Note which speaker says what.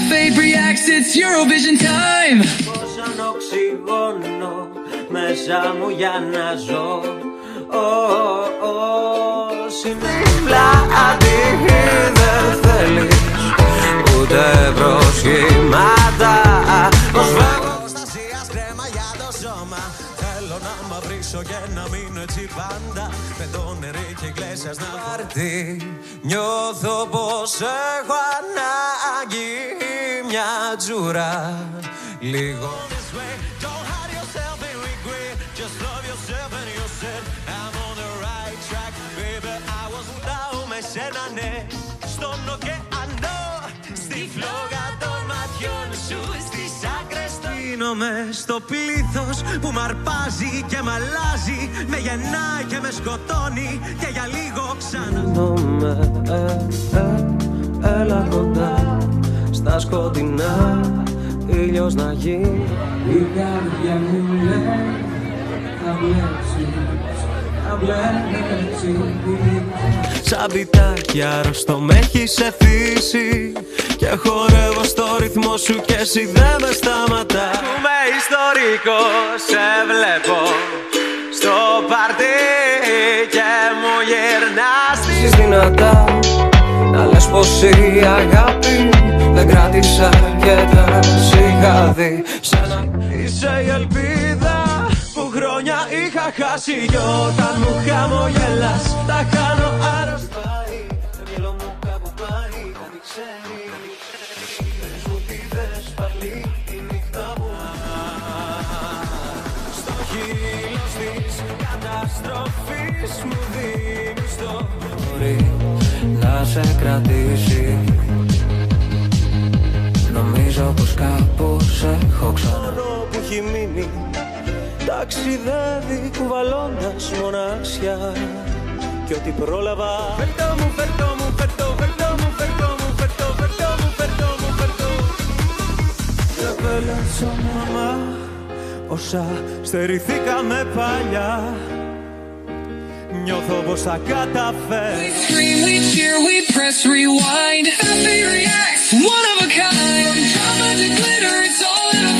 Speaker 1: F8 reacts, it's Eurovision time.
Speaker 2: Πόσα οξυγόνο μέσα μου για να ζω. Συνήθλα αντί δεν θέλεις ούτε προσχήματα. Πως φεύγω προστασίας κρέμα για το σώμα. Θέλω να μαυρίσω και να μείνω έτσι πάντα. Με το νερί και γλέσσας να βαρτεί. Νιώθω πως έχω ανάγκη μια τζούρα λίγο. Σένα ναι, στον ωκεανό, στη φλόγα των ματιών σου, στις άκρες των... Γίνομαι στο πλήθος που μ' αρπάζει και μ' αλλάζει, με γεννάει και με σκοτώνει και για λίγο ξανά. Γίνομαι, έλα κοντά, στα σκοτεινά, ήλιος να γίνει. Η καρδιά μου λέει, θα βλέψεις, θα βλέψεις. Σαν πιτάκι αρρωστό με έχεις εθίσει και χορεύω στο ρυθμό σου και εσύ δεν με σταματά. Είμαι ιστορικό, σε βλέπω στο πάρτι και μου γυρνάς τις δυνατά. Να λες πως η αγάπη δεν κράτησε αρκετά. Σ' είχα δει είσαι η ελπίδα που χρόνια είχα χάσει. Κι όταν μου χαμογελάς τα χάνω άρρωστα. Το μυαλό μου κάπου πάει, κάτι ξέρει. Πες μου τι θες πάλι τη νύχτα μου. Στο χείλος της καταστροφής μου δίνεις το μπορεί να σε κρατήσει. Νομίζω πως κάπου σε έχω ξανά. Που έχει μείνει ταξιδεύει κουβαλώντας μοναξιά. Κι ό,τι πρόλαβα φέρτο μου, φέρτο μου, φέρτο, φέρτο μου, φέρτο μου, φέρτο, φέρτο μου, φέρτο μου, φέρτο. Και πέλασα μαμά όσα στερηθήκαμε παλιά. Νιώθω πως θα καταφέρω.
Speaker 1: We scream, we cheer, we press rewind. F8 reacts, one of a kind. From drama to glitter, it's all in a